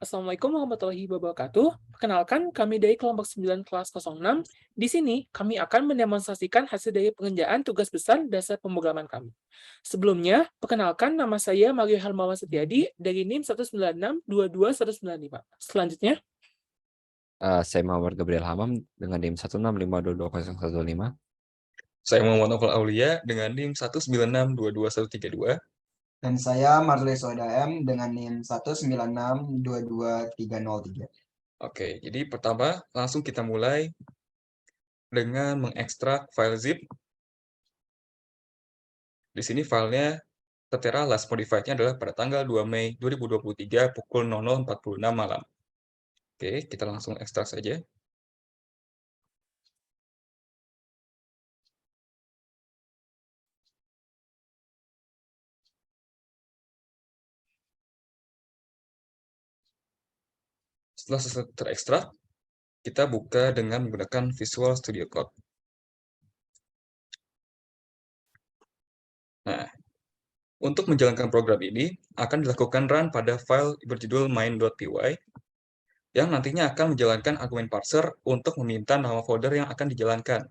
Assalamualaikum warahmatullahi wabarakatuh. Perkenalkan, kami dari kelompok 9 kelas 06. Di sini, kami akan mendemonstrasikan hasil dari pengerjaan tugas besar dasar pemrograman kami. Sebelumnya, perkenalkan nama saya Mario Hermawan Setiadi dari NIM 196229195. Selanjutnya, Saya Muhammad Gabriel Hamam dengan NIM 165222015. Saya Muhammad Novel Aulia dengan NIM 196221132. Dan saya Marlis M dengan NIM 196222303. Oke, jadi pertama langsung kita mulai dengan mengekstrak file zip. Di sini filenya tertera last modified-nya adalah pada tanggal 2 Mei 2023 pukul 00.46 malam. Oke, kita langsung ekstrak saja. Setelah selesai terekstrak, kita buka dengan menggunakan Visual Studio Code. Nah, untuk menjalankan program ini akan dilakukan run pada file berjudul main.py yang nantinya akan menjalankan argumen parser untuk meminta nama folder yang akan dijalankan.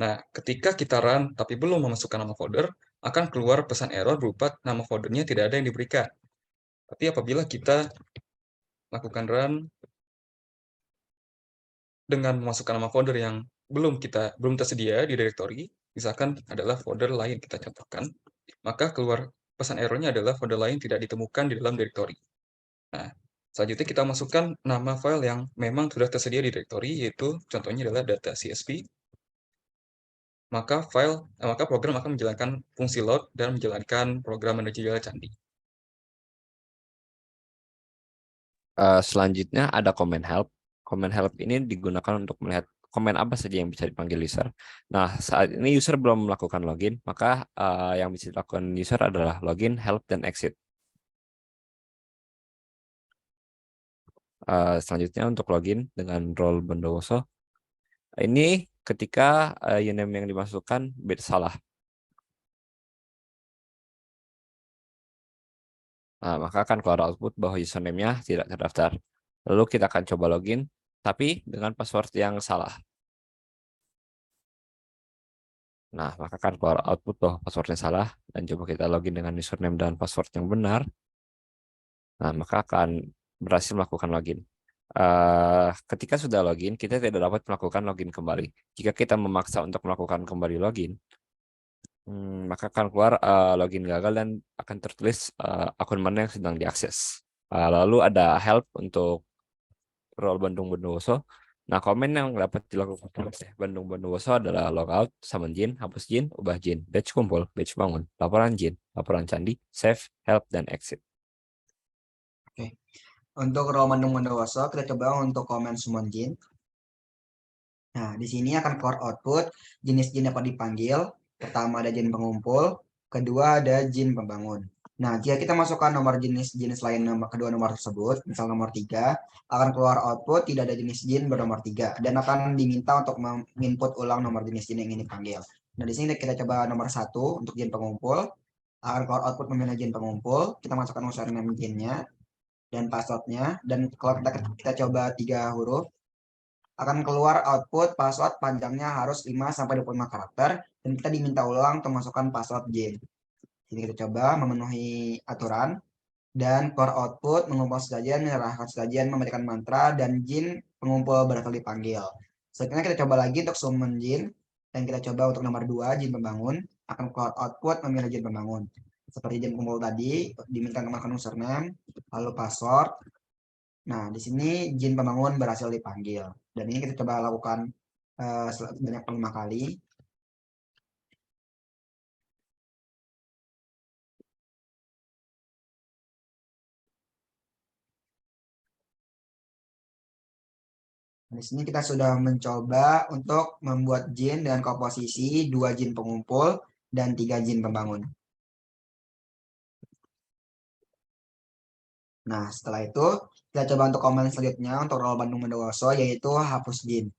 Nah, ketika kita run tapi belum memasukkan nama folder, akan keluar pesan error berupa nama foldernya tidak ada yang diberikan. Tapi apabila kita lakukan run dengan memasukkan nama folder yang belum tersedia di directory, misalkan adalah folder lain kita contohkan, maka keluar pesan errornya adalah folder lain tidak ditemukan di dalam directory. Nah, selanjutnya kita masukkan nama file yang memang sudah tersedia di directory, yaitu contohnya adalah data.csv. Maka program akan menjalankan fungsi load dan menjalankan program menuju jala candi. Selanjutnya ada command help. Command help ini digunakan untuk melihat komen apa saja yang bisa dipanggil user. Nah, saat ini user belum melakukan login, maka yang bisa dilakukan user adalah login, help, dan exit. Selanjutnya untuk login dengan role Bondowoso. Ini ketika username yang dimasukkan salah. Nah, maka akan keluar output bahwa username-nya tidak terdaftar. Lalu kita akan coba login, tapi dengan password yang salah. Nah, maka akan keluar output bahwa passwordnya salah, dan coba kita login dengan username dan password yang benar. Nah, maka akan berhasil melakukan login. Ketika sudah login, kita tidak dapat melakukan login kembali. Jika kita memaksa untuk melakukan kembali login, maka akan keluar login gagal dan akan tertulis akun mana yang sedang diakses. Lalu ada help untuk role Bandung Bondowoso. Nah, komen yang dapat dilakukan oleh Bandung Bondowoso adalah logout, summon jin, hapus jin, ubah jin, batch kumpul, batch bangun, laporan jin, laporan candi, save, help, dan exit. Oke. Untuk role Bandung Bondowoso, kita coba untuk komen summon jin. Nah, di sini akan keluar output jenis jin dapat dipanggil. Pertama ada jin pengumpul, kedua ada jin pembangun. Nah, jika kita masukkan nomor jenis lain kedua nomor tersebut, misal nomor 3, akan keluar output tidak ada jenis jin bernomor 3 dan akan diminta untuk menginput ulang nomor jenis jin yang ingin dipanggil. Nah, di sini kita coba nomor 1 untuk jin pengumpul, akan keluar output memilih jin pengumpul, kita masukkan username jinnya dan passwordnya, dan kalau kita coba 3 huruf, akan keluar output password panjangnya harus 5-25 karakter dan kita diminta ulang untuk masukkan password jin. Jadi kita coba memenuhi aturan dan keluar output mengumpul sesajen, menyerahkan sesajen, memberikan mantra, dan jin pengumpul berhasil dipanggil. Selanjutnya kita coba lagi untuk summon jin dan kita coba untuk nomor 2 jin pembangun, akan keluar output memilih jin pembangun. Seperti jin pengumpul tadi, diminta menggunakan username, lalu password. Nah, di sini jin pembangun berhasil dipanggil. Dan ini kita coba lakukan sebanyak 5 kali. Di sini kita sudah mencoba untuk membuat jin dengan komposisi 2 jin pengumpul dan 3 jin pembangun. Nah, setelah itu kita coba untuk komen selanjutnya untuk role Bandung Bondowoso, yaitu hapus jin.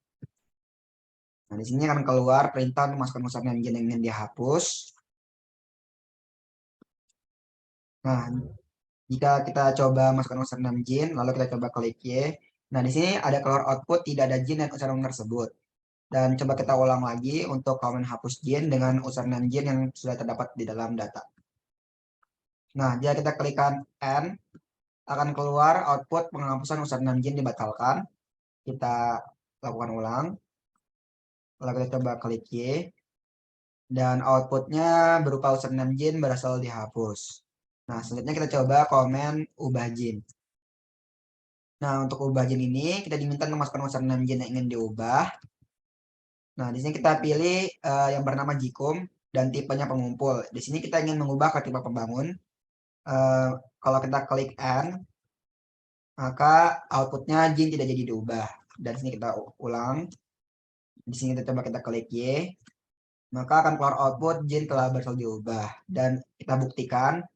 Nah, di sini akan keluar perintah untuk masukkan username jin yang ingin dihapus. Nah, Jika kita coba masukkan username Jin, lalu kita coba klik Y. Nah, di sini ada keluar output tidak ada Jin dan username tersebut. Dan coba kita ulang lagi untuk komen hapus Jin dengan username Jin yang sudah terdapat di dalam data. Nah, jika kita klikkan N, akan keluar output penghapusan username Jin dibatalkan. Kita lakukan ulang. Lalu kita coba klik Y. Dan outputnya berupa username Jin berasal dihapus. Nah, selanjutnya kita coba komen ubah Jin. Nah, untuk ubah Jin ini, kita diminta memasukkan username Jin yang ingin diubah. Nah, di sini kita pilih yang bernama Jikum dan tipenya pengumpul. Di sini kita ingin mengubah ke tipe pembangun. Kalau kita klik N, maka outputnya Jin tidak jadi diubah. Dan di sini kita ulang. Di sini kita coba kita klik Y. Maka akan keluar output Jin telah berhasil diubah. Dan kita buktikan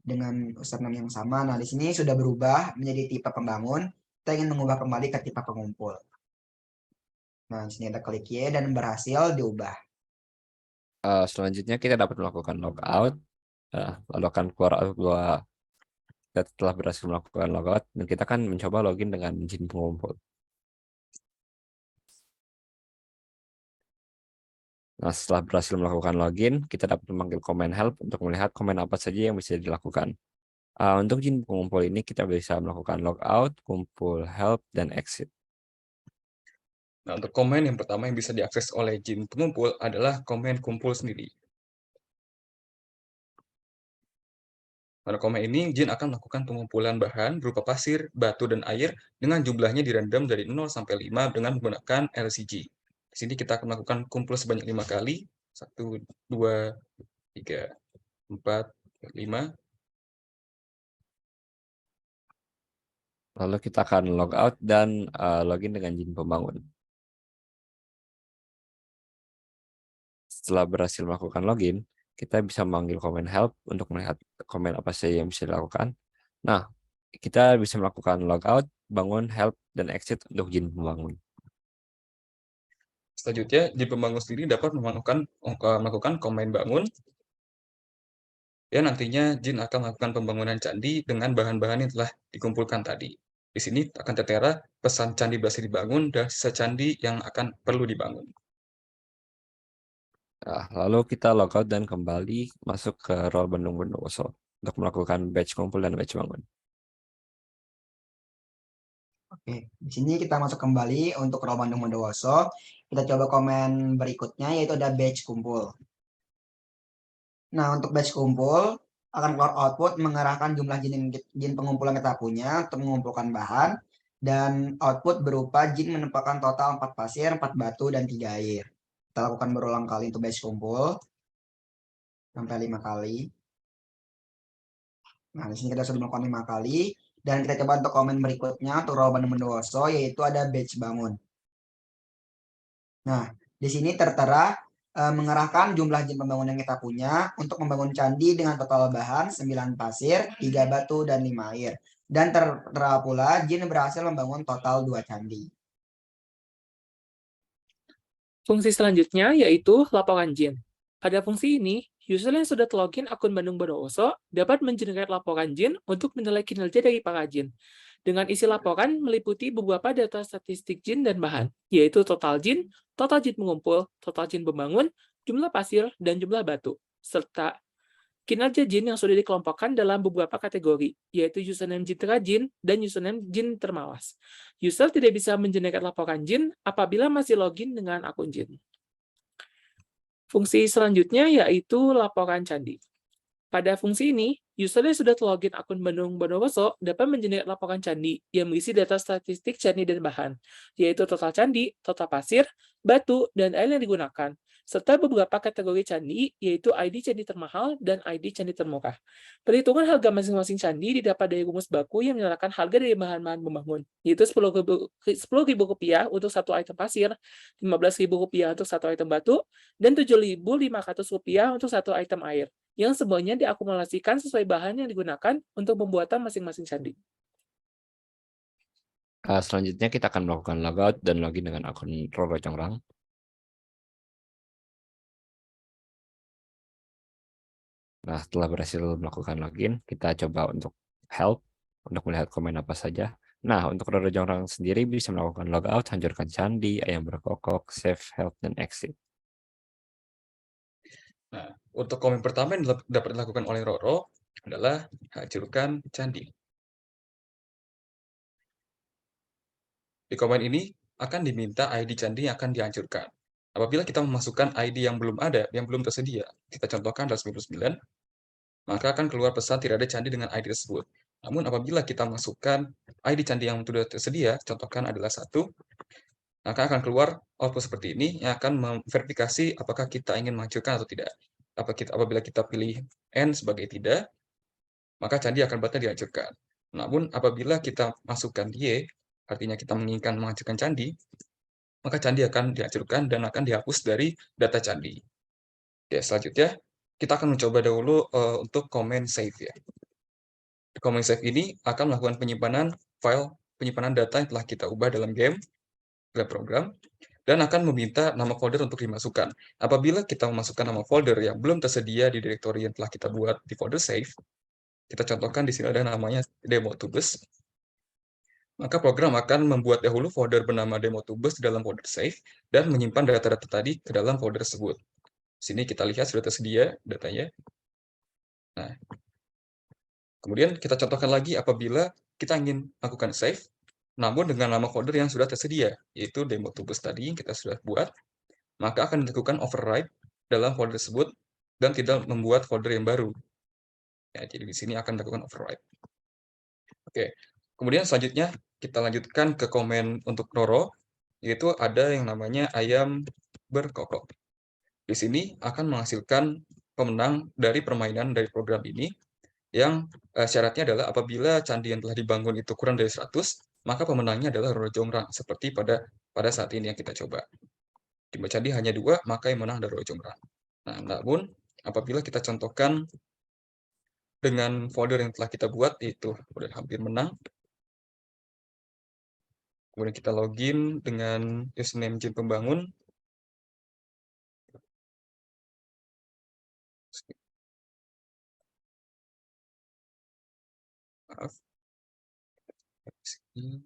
dengan username yang sama. Nah, di sini sudah berubah menjadi tipe pembangun. Kita ingin mengubah kembali ke tipe pengumpul. Nah, di sini kita klik Y dan berhasil diubah. Selanjutnya kita dapat melakukan logout. Lalu akan keluar dua kita telah berhasil melakukan logout dan kita akan mencoba login dengan Jin pengumpul. Nah, setelah berhasil melakukan login, kita dapat memanggil command help untuk melihat komen apa saja yang bisa dilakukan. Untuk Jin pengumpul ini kita bisa melakukan logout, kumpul, help, dan exit. Nah, untuk komen yang pertama yang bisa diakses oleh Jin pengumpul adalah komen kumpul sendiri. Pada komen ini, Jin akan melakukan pengumpulan bahan berupa pasir, batu, dan air dengan jumlahnya dirandom dari 0 sampai 5 dengan menggunakan LCG. Di sini kita akan melakukan kumpul sebanyak 5 kali. 1, 2, 3, 4, 5. Lalu kita akan logout dan login dengan Jin pembangun. Setelah berhasil melakukan login, kita bisa memanggil command help untuk melihat komen apa saja yang bisa dilakukan. Nah, kita bisa melakukan logout, bangun, help, dan exit untuk Jin pembangun. Selanjutnya, Jin pembangun sendiri dapat melakukan komen bangun. Ya, nantinya Jin akan melakukan pembangunan candi dengan bahan-bahan yang telah dikumpulkan tadi. Di sini akan tertera pesan candi berhasil dibangun dan sisa candi yang akan perlu dibangun. Nah, lalu kita logout dan kembali masuk ke role Bandung Bondowoso untuk melakukan batch kumpul dan batch bangun. Oke, di sini kita masuk kembali untuk role Bandung Bondowoso. Kita coba komen berikutnya, yaitu ada batch kumpul. Nah, untuk batch kumpul, akan keluar output mengarahkan jumlah Jin pengumpul yang kita punya untuk mengumpulkan bahan. Dan output berupa Jin menempatkan total 4 pasir, 4 batu, dan 3 air. Kita lakukan berulang kali untuk batch kumpul. Sampai 5 kali. Nah, di sini kita sudah melakukan 5 kali. Dan kita coba untuk komen berikutnya untuk role Bandung Bondowoso, yaitu ada batch bangun. Nah, di sini tertera mengerahkan jumlah Jin pembangun yang kita punya untuk membangun candi dengan total bahan 9 pasir, 3 batu, dan 5 air. Dan tertera pula Jin berhasil membangun total 2 candi. Fungsi selanjutnya yaitu laporan Jin. Pada fungsi ini, user yang sudah login akun Bandung Bondowoso dapat mengenerate laporan Jin untuk menilai kinerja dari para Jin. Dengan isi laporan meliputi beberapa data statistik Jin dan bahan, yaitu total Jin mengumpul, total Jin membangun, jumlah pasir, dan jumlah batu, serta kinerja Jin yang sudah dikelompokkan dalam beberapa kategori, yaitu username Jin terajin dan username Jin termalas. User tidak bisa mengenerate laporan Jin apabila masih login dengan akun Jin. Fungsi selanjutnya yaitu laporan candi. Pada fungsi ini, user yang sudah login akun Bandung Bondowoso dapat mengenerate laporan candi yang berisi data statistik candi dan bahan, yaitu total candi, total pasir, batu, dan air yang digunakan, serta beberapa kategori candi, yaitu ID candi termahal dan ID candi termurah. Perhitungan harga masing-masing candi didapat dari rumus baku yang menyatakan harga dari bahan-bahan membangun, yaitu Rp10.000 untuk satu item pasir, Rp15.000 untuk satu item batu, dan Rp7.500 untuk satu item air, yang semuanya diakumulasikan sesuai bahan yang digunakan untuk pembuatan masing-masing candi. Selanjutnya kita akan melakukan logout dan login dengan akun Roro Congrang. Nah, setelah berhasil melakukan login, kita coba untuk help, untuk melihat komen apa saja. Nah, untuk Roro Jongrang sendiri bisa melakukan logout, hancurkan candi, ayam berkokok, save, help, dan exit. Nah, untuk komen pertama yang dapat dilakukan oleh Roro adalah hancurkan candi. Di komen ini akan diminta ID candi yang akan dihancurkan. Apabila kita memasukkan ID yang belum ada, yang belum tersedia, kita contohkan adalah 99, maka akan keluar pesan tidak ada candi dengan ID tersebut. Namun apabila kita masukkan ID candi yang sudah tersedia, contohkan adalah 1, maka akan keluar output seperti ini yang akan memverifikasi apakah kita ingin menghancurkan atau tidak. Apabila kita pilih N sebagai tidak, maka candi akan batal dihancurkan. Namun apabila kita masukkan Y, artinya kita menginginkan menghancurkan candi, maka candi akan dihancurkan dan akan dihapus dari data candi. Oke, selanjutnya kita akan mencoba dahulu untuk comment save ya. Comment save ini akan melakukan penyimpanan file, penyimpanan data yang telah kita ubah dalam game, dalam program, dan akan meminta nama folder untuk dimasukkan. Apabila kita memasukkan nama folder yang belum tersedia di direktori yang telah kita buat di folder save, kita contohkan di sini ada namanya demo2bus, maka program akan membuat dahulu folder bernama demo2bus di dalam folder save dan menyimpan data-data tadi ke dalam folder tersebut. Sini kita lihat sudah tersedia datanya. Nah, kemudian kita contohkan lagi apabila kita ingin lakukan save, namun dengan nama folder yang sudah tersedia, yaitu demo2bus tadi yang kita sudah buat, maka akan dilakukan override dalam folder tersebut dan tidak membuat folder yang baru. Ya, jadi di sini akan dilakukan override. Oke, kemudian selanjutnya kita lanjutkan ke komen untuk Roro, yaitu ada yang namanya ayam berkokok. Di sini akan menghasilkan pemenang dari permainan dari program ini, yang syaratnya adalah apabila candi yang telah dibangun itu kurang dari 100, maka pemenangnya adalah Roro Jongrang, seperti pada saat ini yang kita coba. Jumlah candi hanya 2, maka yang menang adalah Roro Jongrang. Nah, namun apabila kita contohkan dengan folder yang telah kita buat, itu udah hampir menang. Kemudian kita login dengan username Jin Pembangun. Maaf. Oke,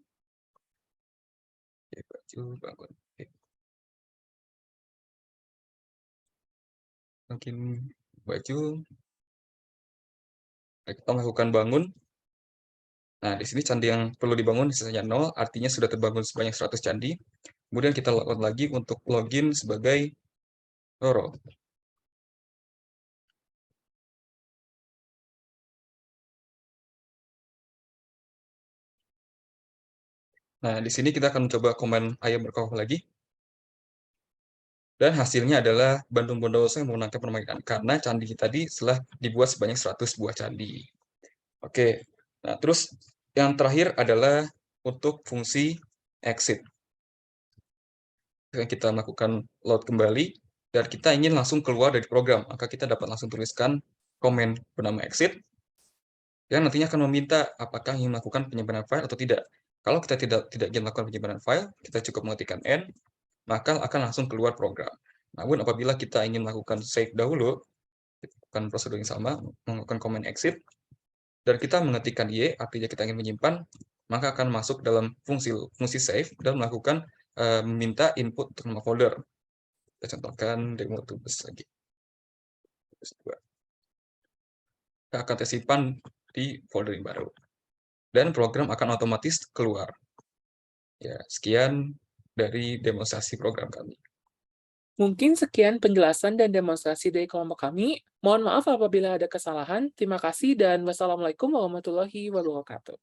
baju bangun. Oke. Mungkin baju. Nah, kita lakukan bangun. Nah, di sini candi yang perlu dibangun sisanya 0, artinya sudah terbangun sebanyak 100 candi. Kemudian kita lakukan lagi untuk login sebagai Roro. Nah, di sini kita akan mencoba komen ayam berkokok lagi. Dan hasilnya adalah Bandung Bondowoso yang memenangkan permainan, karena candi tadi telah dibuat sebanyak 100 buah candi. Oke, nah terus yang terakhir adalah untuk fungsi exit. Kita melakukan load kembali, dan kita ingin langsung keluar dari program, maka kita dapat langsung tuliskan komen bernama exit, yang nantinya akan meminta apakah ingin melakukan penyimpanan file atau tidak. Kalau kita tidak ingin melakukan penyimpanan file, kita cukup mengetikkan N, maka akan langsung keluar program. Namun apabila kita ingin melakukan save dahulu, lakukan prosedur yang sama, melakukan comment exit, dan kita mengetikkan Y, artinya kita ingin menyimpan, maka akan masuk dalam fungsi save dan melakukan meminta input untuk nama folder. Kita contohkan demo2bus lagi. Kita akan tersimpan di folder yang baru. Dan program akan otomatis keluar. Ya, sekian dari demonstrasi program kami. Mungkin sekian penjelasan dan demonstrasi dari kelompok kami. Mohon maaf apabila ada kesalahan. Terima kasih dan wassalamualaikum warahmatullahi wabarakatuh.